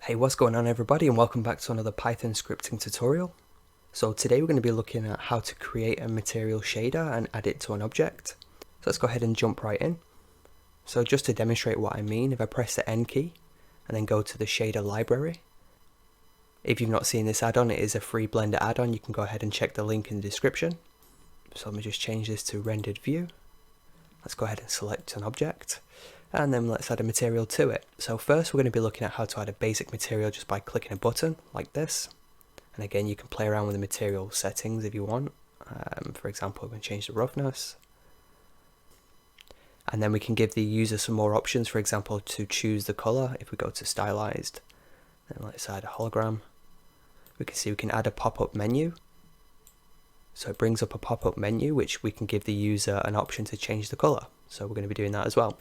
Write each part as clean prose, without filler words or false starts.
Hey, what's going on everybody, and welcome back to another Python scripting tutorial. So today we're going to be looking at how to create a material shader and add it to an object. So let's go ahead and jump right in. So just to demonstrate what I mean, if I press the N key and then go to the shader library. If you've not seen this add-on, it is a free Blender add-on. You can go ahead and check the link in the description. So let me just change this to rendered view. Let's go ahead and select an object. And then let's add a material to it. So first we're going to be looking at how to add a basic material just by clicking a button like this. And again, you can play around with the material settings if you want. For example, we can change the roughness. And then we can give the user some more options, for example, to choose the color. If we go to stylized, then let's add a hologram. We can see we can add a pop-up menu. So it brings up a pop-up menu, which we can give the user an option to change the color. So we're going to be doing that as well.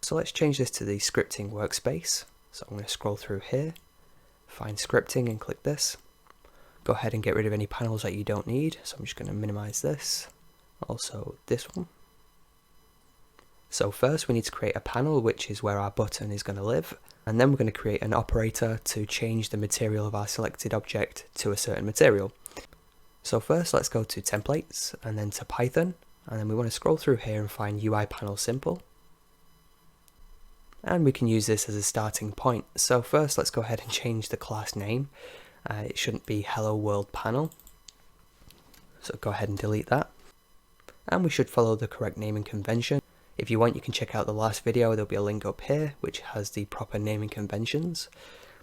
So let's change this to the scripting workspace. So I'm going to scroll through here, find scripting and click this. Go ahead and get rid of any panels that you don't need. So I'm just going to minimize this. Also this one. So first we need to create a panel, which is where our button is going to live. And then we're going to create an operator to change the material of our selected object to a certain material. So first let's go to templates and then to Python. And then we want to scroll through here and find UI panel simple. And we can use this as a starting point. So first let's go ahead and change the class name. It shouldn't be Hello World Panel. So go ahead and delete that. And we should follow the correct naming convention. If you want, you can check out the last video. There'll be a link up here which has the proper naming conventions.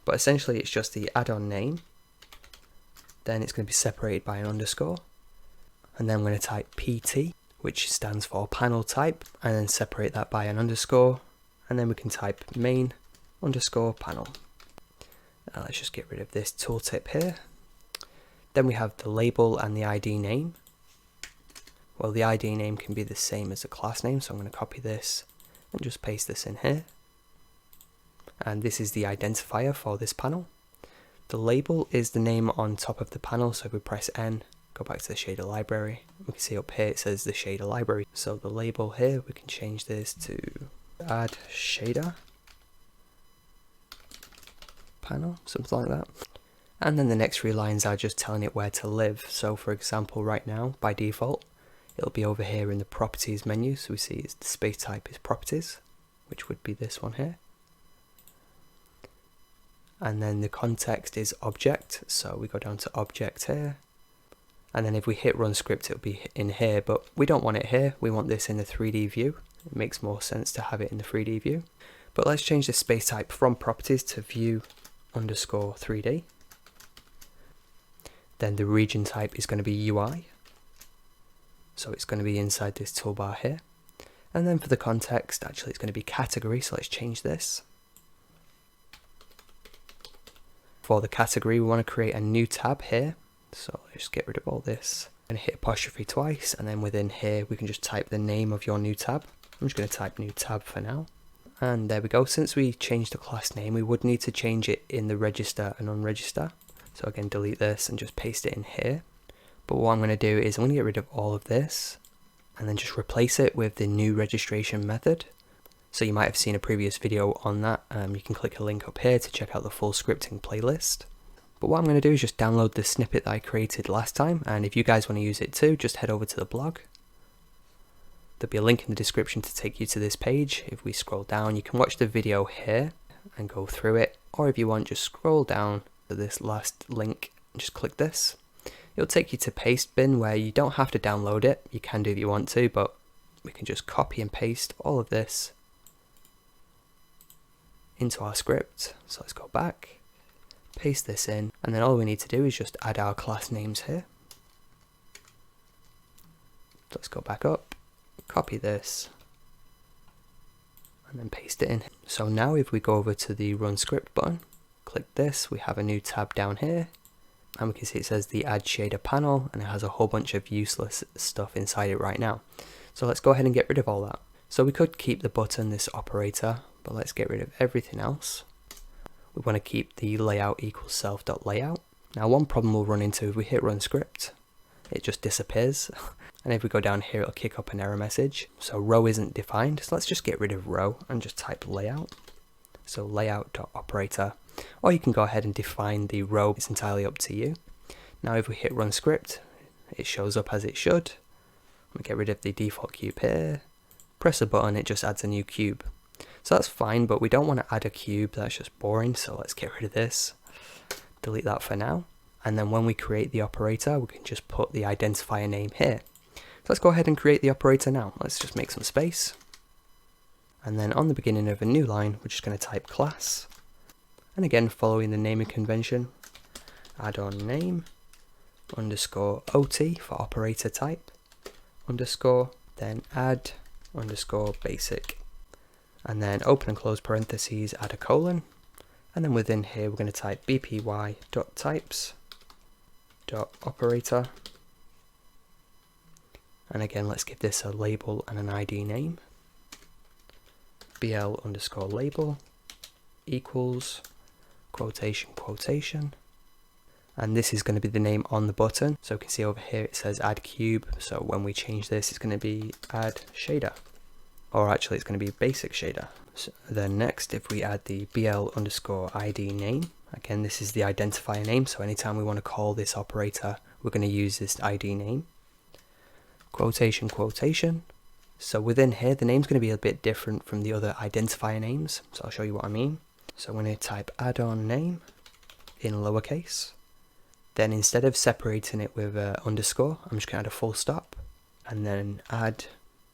But essentially it's just the add-on name. Then it's going to be separated by an underscore. And then I'm going to type PT, which stands for panel type, and then separate that by an underscore. And then we can type main underscore panel. Now let's just get rid of this tooltip here. Then we have the label and the ID name. Well, the ID name can be the same as the class name, so I'm going to copy this and just paste this in here. And this is the identifier for this panel. The label is the name on top of the panel, so if we press N, go back to the shader library, we can see up here it says the shader library. So the label here, we can change this to add shader panel, something like that. And then the next three lines are just telling it where to live. So for example, right now by default it'll be over here in the properties menu. So we see the space type is properties, which would be this one here. And then the context is object, so we go down to object here. And then if we hit run script, it'll be in here, but we don't want it here. We want this in the 3D view. It makes more sense to have it in the 3D view. But let's change the space type from properties to view underscore 3D. Then the region type is going to be UI. So it's going to be inside this toolbar here. And then for the context, actually it's going to be category. So let's change this. For the category, we want to create a new tab here. So let's just get rid of all this. I'm going to hit apostrophe twice, and then within here we can just type the name of your new tab. I'm just going to type new tab for now. And there we go. Since we changed the class name, we would need to change it in the register and unregister. So again, delete this and just paste it in here. But what I'm going to do is I'm going to get rid of all of this and then just replace it with the new registration method. So you might have seen a previous video on that. You can click a link up here to check out the full scripting playlist. But what I'm going to do is just download the snippet that I created last time, and if you guys want to use it too, just head over to the blog. There'll be a link in the description to take you to this page. If we scroll down, you can watch the video here and go through it, or if you want, just scroll down to this last link and just click this. It'll take you to paste bin, where you don't have to download it. You can do if you want to, but we can just copy and paste all of this into our script. So let's go back, paste this in, and then all we need to do is just add our class names here. Let's go back up, copy this, and then paste it in. So now if we go over to the run script button, click this, we have a new tab down here, and we can see it says the add shader panel, and it has a whole bunch of useless stuff inside it right now. So let's go ahead and get rid of all that. So we could keep the button, this operator, but let's get rid of everything else. We want to keep the layout equals self.layout. Now one problem we'll run into if we hit run script, it just disappears. And if we go down here, it'll kick up an error message. So row isn't defined. So let's just get rid of row and just type layout. So layout.operator. or you can go ahead and define the row. It's entirely up to you. Now if we hit run script, it shows up as it should. We get rid of the default cube here, press a button, it just adds a new cube. So that's fine, but we don't want to add a cube, that's just boring, so let's get rid of this. Delete that for now. And then when we create the operator, we can just put the identifier name here. So let's go ahead and create the operator now. Let's just make some space. And then on the beginning of a new line, we're just going to type class. And again, following the naming convention, add-on name, underscore OT for operator type, underscore, then add, underscore basic. And then open and close parentheses, add a colon. And then within here, we're going to type bpy.types.operator. And again, let's give this a label and an ID name. BL underscore label equals quotation quotation. And this is going to be the name on the button. So you can see over here it says add cube. So when we change this, it's going to be add shader. Or actually it's going to be basic shader. So then next, if we add the BL underscore ID name, again, this is the identifier name. So anytime we want to call this operator, we're going to use this ID name. Quotation quotation. So within here, the name's going to be a bit different from the other identifier names. So I'll show you what I mean. So I'm going to type add-on name in lowercase. Then instead of separating it with an underscore, I'm just going to add a full stop. And then add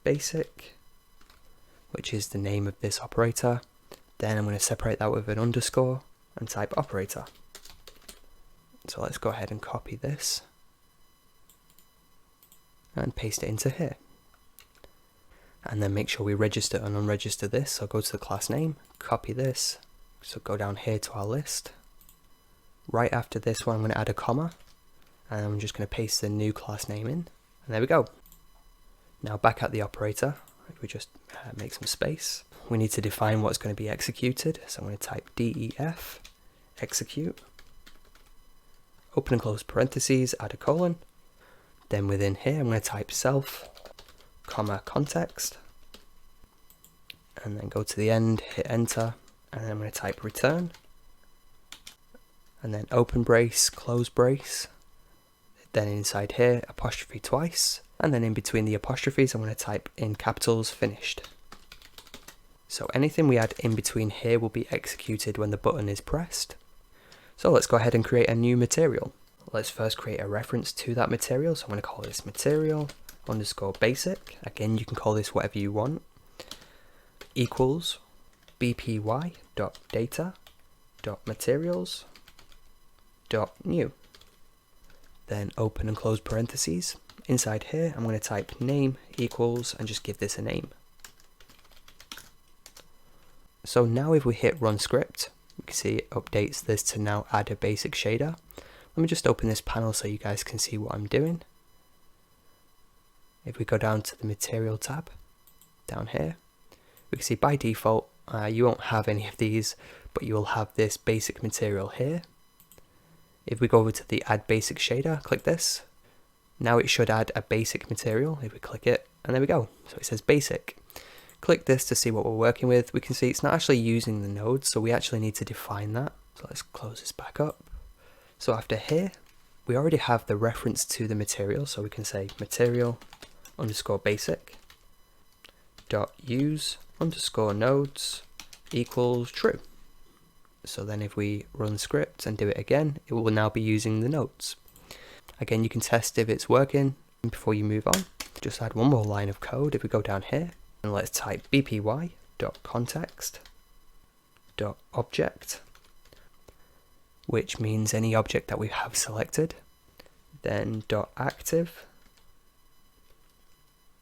basic, which is the name of this operator. Then I'm going to separate that with an underscore and type operator. So let's go ahead and copy this and paste it into here. And then make sure we register and unregister this. So go to the class name, copy this. So go down here to our list. Right after this one, I'm going to add a comma. And I'm just going to paste the new class name in. And there we go. Now back at the operator, if we just make some space, we need to define what's going to be executed. So I'm going to type def execute. Open and close parentheses, add a colon. Then within here, I'm going to type self, comma, context. And then go to the end, hit enter. And then I'm going to type return. And then open brace, close brace. Then inside here, apostrophe twice. And then in between the apostrophes, I'm going to type in capitals, finished. So anything we add in between here will be executed when the button is pressed. So let's go ahead and create a new material. Let's first create a reference to that material. So I'm going to call this material underscore basic. Again, you can call this whatever you want. Equals bpy.data.materials.new. Then open and close parentheses. Inside here, I'm going to type name equals and just give this a name. So now if we hit run script, you can see it updates this to now add a basic shader. Let me just open this panel so you guys can see what I'm doing. If we go down to the material tab, down here, we can see by default, you won't have any of these, but you will have this basic material here. If we go over to the add basic shader, click this. Now it should add a basic material if we click it, and there we go. So it says basic. Click this to see what we're working with. We can see it's not actually using the node, so we actually need to define that. So let's close this back up. So after here, we already have the reference to the material, so we can say material underscore basic dot use underscore nodes equals true. So then if we run script and do it again, it will now be using the nodes. Again, you can test if it's working before you move on. Just add one more line of code. If we go down here and let's type bpy.context.object, which means any object that we have selected, then .active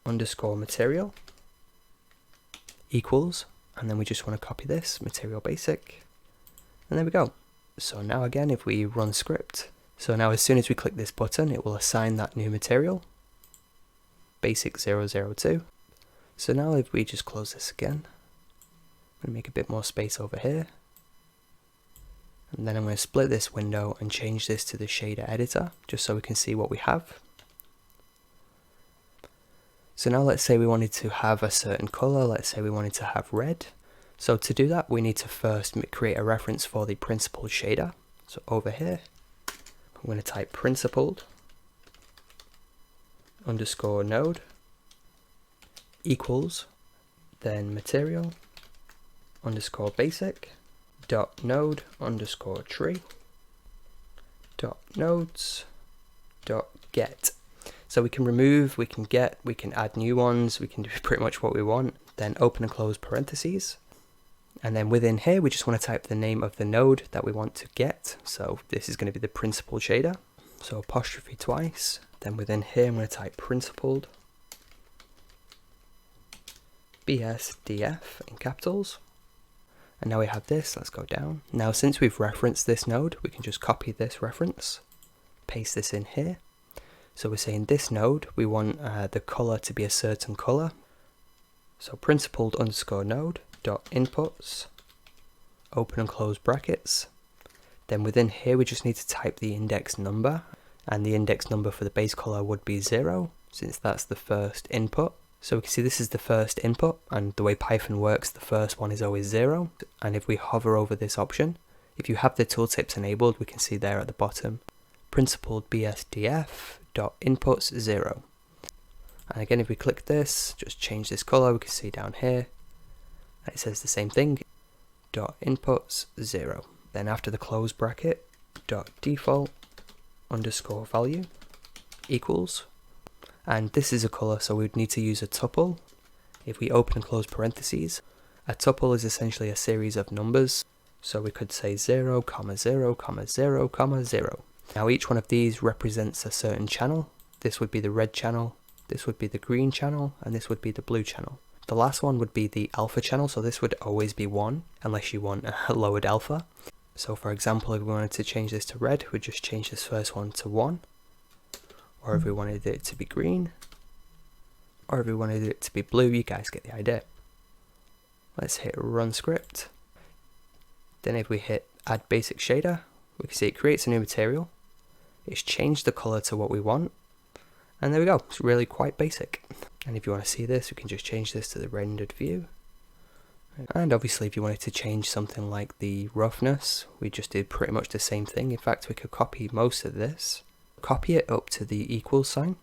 underscore material equals, and then we just want to copy this, material basic, and there we go. So now again, if we run script, so now as soon as we click this button, it will assign that new material, basic 002. So now if we just close this again, I'm going to make a bit more space over here. And then I'm going to split this window and change this to the shader editor, just so we can see what we have. So now let's say we wanted to have a certain color, let's say we wanted to have red. So to do that, we need to first create a reference for the principled shader. So over here, I'm going to type principled underscore node equals, then material underscore basic dot node underscore tree dot nodes dot get. So we can remove, we can get, we can add new ones, we can do pretty much what we want. Then open and close parentheses. And then within here, we just want to type the name of the node that we want to get. So this is going to be the principled shader. So apostrophe twice. Then within here, I'm going to type principled BSDF in capitals. And now we have this. Let's go down. Now, since we've referenced this node, we can just copy this reference, paste this in here. So we're saying this node, we want the color to be a certain color. So principled underscore node dot inputs, open and close brackets. Then within here, we just need to type the index number, and the index number for the base color would be 0, since that's the first input. So we can see this is the first input, and the way Python works, the first one is always 0. And if we hover over this option, if you have the tooltips enabled, we can see there at the bottom, principled BSDF dot inputs 0. And again, if we click this, just change this color, we can see down here, it says the same thing, dot inputs 0. Then after the close bracket, dot default underscore value equals, and this is a color, so we'd need to use a tuple. If we open and close parentheses, a tuple is essentially a series of numbers. So we could say 0, 0, 0, 0. Now each one of these represents a certain channel. This would be the red channel, this would be the green channel, and this would be the blue channel. The last one would be the alpha channel, so this would always be 1, unless you want a lowered alpha. So for example, if we wanted to change this to red, we'd just change this first one to 1. Or if we wanted it to be green, or if we wanted it to be blue, you guys get the idea. Let's hit run script. Then if we hit add basic shader, we can see it creates a new material. It's changed the color to what we want. And there we go, it's really quite basic. And if you want to see this, we can just change this to the rendered view. And obviously if you wanted to change something like the roughness, we just did pretty much the same thing. In fact, we could copy most of this, copy it up to the equal sign,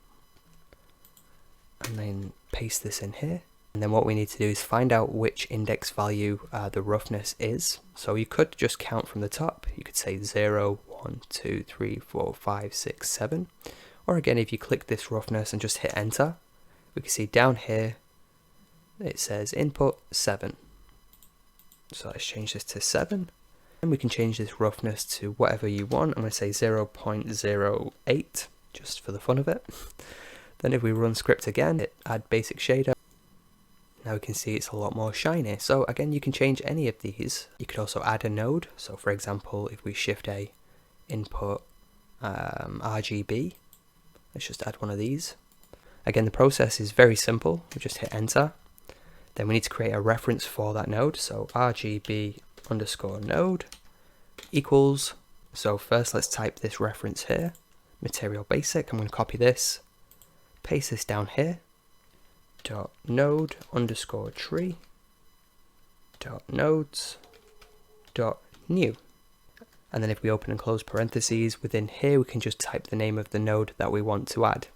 and then paste this in here. And then what we need to do is find out which index value the roughness is. So you could just count from the top. You could say 0, 1, 2, 3, 4, 5, 6, 7. Or again, if you click this roughness and just hit enter, we can see down here, it says input 7. So let's change this to 7. And we can change this roughness to whatever you want. I'm going to say 0.08, just for the fun of it. Then if we run script again, hit add basic shader. Now we can see it's a lot more shiny. So again, you can change any of these. You could also add a node. So for example, if we shift A, input RGB, let's just add one of these. Again, the process is very simple. We just hit enter. Then we need to create a reference for that node. So RGB underscore node equals. So first let's type this reference here, material basic. I'm going to copy this, paste this down here. Dot node underscore tree dot nodes dot new. And then if we open and close parentheses, within here we can just type the name of the node that we want to add.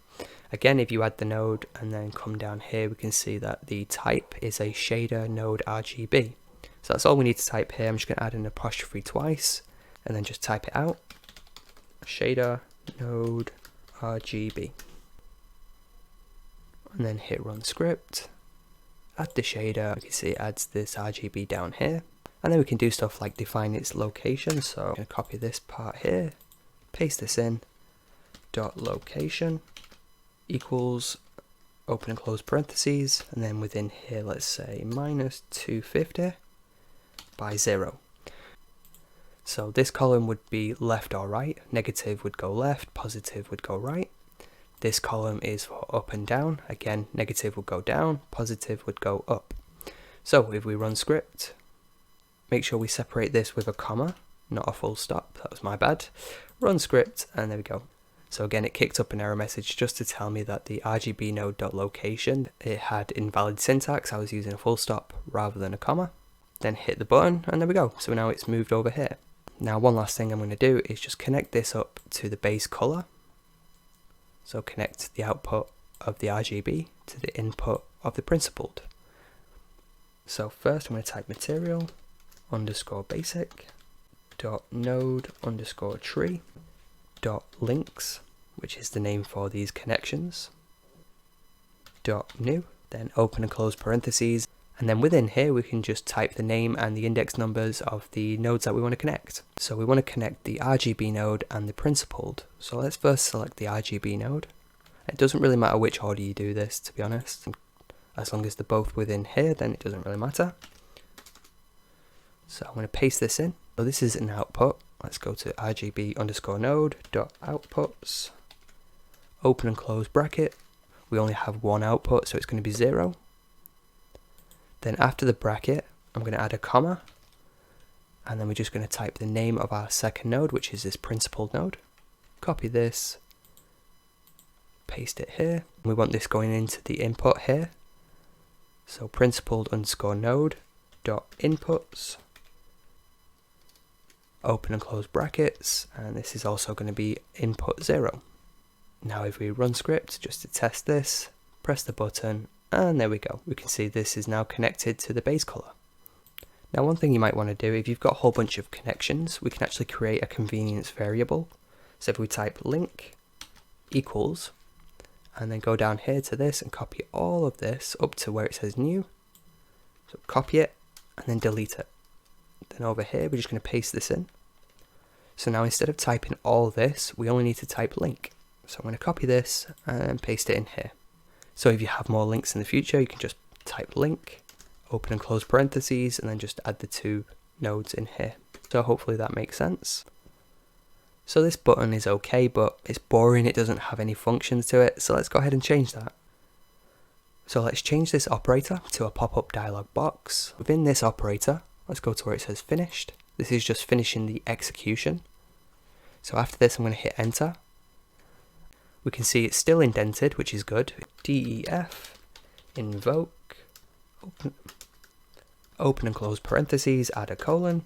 Again, if you add the node and then come down here, we can see that the type is a shader node RGB. So that's all we need to type here. I'm just going to add an apostrophe twice and then just type it out. Shader node RGB. And then hit run script, add the shader. You can see it adds this RGB down here. And then we can do stuff like define its location. So I'm going to copy this part here, paste this in, dot location equals, open and close parentheses, and then within here, let's say minus 250 by 0. So this column would be left or right, negative would go left, positive would go right. This column is for up and down. Again, negative would go down, positive would go up. So if we run script, make sure we separate this with a comma, not a full stop. That was my bad. Run script, and there we go. So again, it kicked up an error message just to tell me that the RGB node.location, it had invalid syntax. I was using a full stop rather than a comma. then hit the button, and there we go. So now it's moved over here. Now one last thing I'm going to do is just connect this up to the base color. So connect the output of the RGB to the input of the principled. So first I'm going to type material underscore basic dot node underscore tree dot links, which is the name for these connections, dot new, then open and close parentheses, and then within here we can just type the name and the index numbers of the nodes that we want to connect. So we want to connect the RGB node and the principled. So let's first select the RGB node. It doesn't really matter which order you do this, to be honest. As long as they're both within here, then it doesn't really matter. So I'm going to paste this in. So this is an output. Let's go to RGB underscore node dot outputs, open and close bracket. We only have one output, so it's going to be 0. Then after the bracket, I'm going to add a comma, and then we're just going to type the name of our second node, which is this principled node. Copy this, paste it here. We want this going into the input here. So principled underscore node dot inputs, open and close brackets, and this is also going to be input 0. Now if we run script just to test this, press the button, and there we go. We can see this is now connected to the base color. Now one thing you might want to do, if you've got a whole bunch of connections, we can actually create a convenience variable. So if we type link equals, and then go down here to this and copy all of this up to where it says new. So copy it and then delete it. Then over here we're just going to paste this in. So now instead of typing all this, we only need to type link. So I'm going to copy this and paste it in here. So if you have more links in the future, you can just type link, open and close parentheses, and then just add the 2 nodes in here. So hopefully that makes sense. So this button is okay, but it's boring, it doesn't have any functions to it, so let's go ahead and change that. So let's change this operator to a pop-up dialog box. Within this operator, let's go to where it says finished. This is just finishing the execution. So after this I'm going to hit enter. We can see it's still indented, which is good. DEF, invoke, open and close parentheses, add a colon.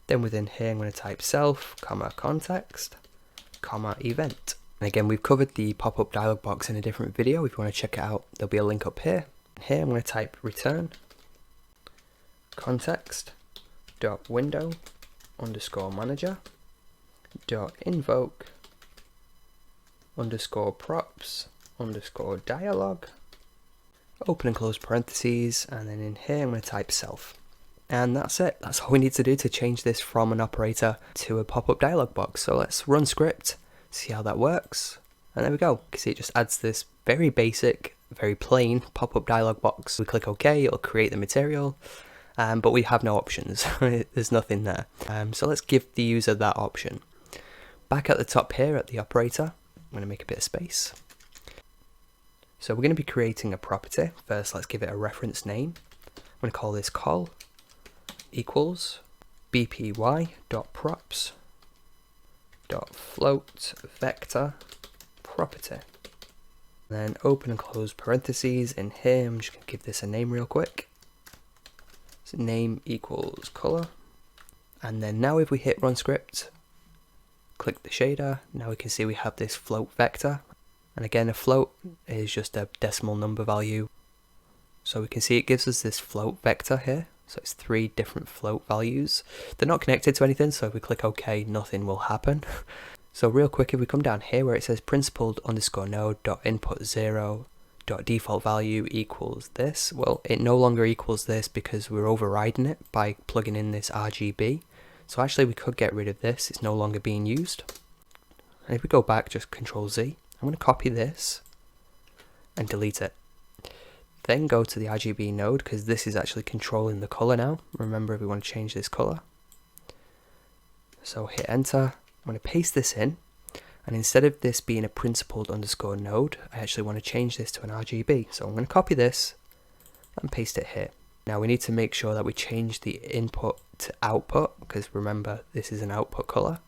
Then within here I'm going to type self, comma context, comma event. And again, we've covered the pop-up dialog box in a different video. If you want to check it out, there'll be a link up here. Here I'm going to type return context dot window underscore manager dot invoke underscore props underscore dialog, open and close parentheses, and then in here I'm going to type self. And that's it. That's all we need to do to change this from an operator to a pop-up dialog box. So let's run script, see how that works. And there we go. You can see it just adds this very basic, very plain pop-up dialog box. We click OK, it'll create the material, but we have no options. There's nothing there. So let's give the user that option. Back at the top here at the operator, I'm going to make a bit of space. So we're going to be creating a property. First, let's give it a reference name. I'm going to call this call equals bpy.props.float vector property. Then open and close parentheses. In here, I'm just going to give this a name real quick. So name equals color. And then now if we hit run script, click the shader, now we can see we have this float vector. And again, a float is just a decimal number value. So we can see it gives us this float vector here. So it's 3 different float values. They're not connected to anything, so if we click OK, nothing will happen. So real quick, if we come down here where it says principled underscore node dot input 0 dot default value equals this, well, it no longer equals this because we're overriding it by plugging in this RGB. So actually we could get rid of this, it's no longer being used. And if we go back, just Control Z, I'm going to copy this and delete it. Then go to the RGB node because this is actually controlling the color now. Remember, if we want to change this color. So hit enter. I'm going to paste this in, and instead of this being a principled underscore node, I actually want to change this to an RGB. So I'm going to copy this and paste it here. Now we need to make sure that we change the input to output because remember, this is an output color.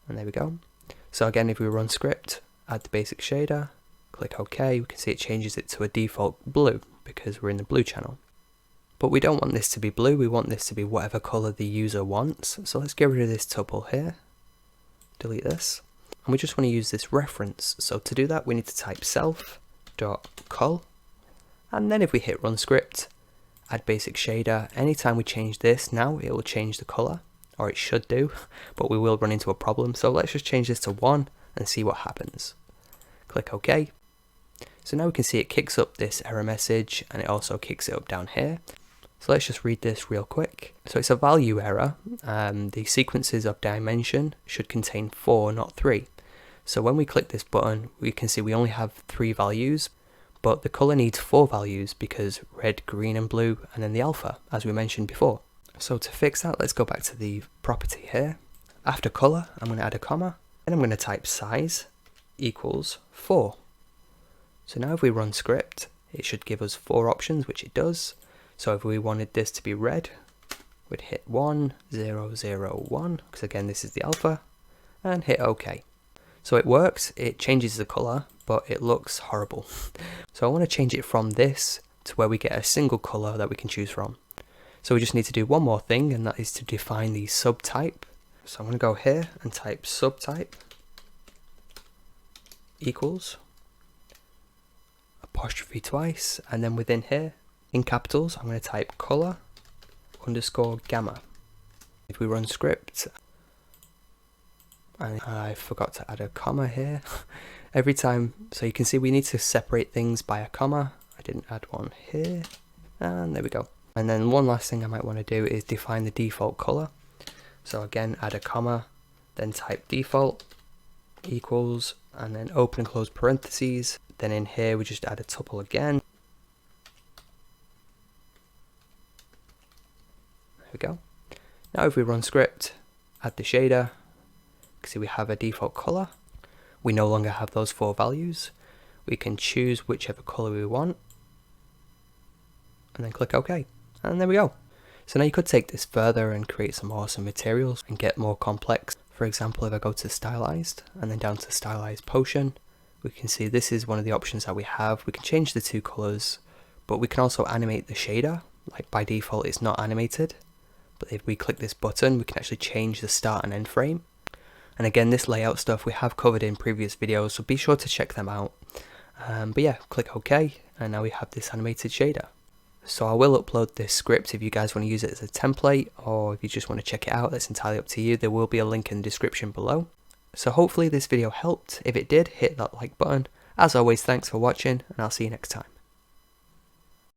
And there we go. So again, if we run script, add the basic shader, Click OK. We can see it changes it to a default blue because we're in the blue channel. But we don't want this to be blue, we want this to be whatever colour the user wants. So let's get rid of this tuple here, delete this, and we just want to use this reference. So to do that we need to type self.col, and then if we hit run script, add basic shader, anytime we change this now it will change the colour, or it should do, but we will run into a problem. So let's just change this to 1 and see what happens. Click OK. So now we can see it kicks up this error message and it also kicks it up down here. So let's just read this real quick. So it's a value error. The sequences of dimension should contain 4, not 3. So when we click this button, we can see we only have 3 values, but the color needs 4 values because red, green and blue, and then the alpha, as we mentioned before. So to fix that, let's go back to the property here. After color, I'm going to add a comma, and I'm going to type size equals 4. So now if we run script, it should give us 4 options, which it does. So if we wanted this to be red, we'd hit 1, 0, 0, 1, because again this is the alpha, and hit OK. So it works, it changes the colour, but it looks horrible. So I want to change it from this to where we get a single colour that we can choose from. So we just need to do one more thing, and that is to define the subtype. So I'm going to go here and type subtype equals apostrophe twice, and then within here, in capitals, I'm going to type color underscore gamma. If we run script, and I forgot to add a comma here, every time, so you can see we need to separate things by a comma. I didn't add one here, and there we go. And then one last thing I might want to do is define the default color. So again, add a comma, then type default equals, and then open and close parentheses. Then in here we just add a tuple again. There we go. Now if we run script, add the shader, see we have a default color. We no longer have those 4 values. We can choose whichever color we want, and then click OK. And there we go. So now you could take this further and create some awesome materials and get more complex. For example, if I go to stylized and then down to stylized potion, we can see this is one of the options that we have. We can change the 2 colors, but we can also animate the shader. Like by default it's not animated, but if we click this button we can actually change the start and end frame. And again, this layout stuff we have covered in previous videos, so be sure to check them out. But yeah, click OK, and now we have this animated shader. So I will upload this script if you guys want to use it as a template, or if you just want to check it out, that's entirely up to you. There will be a link in the description below. So hopefully this video helped. If it did, hit that like button. As always, thanks for watching, and I'll see you next time.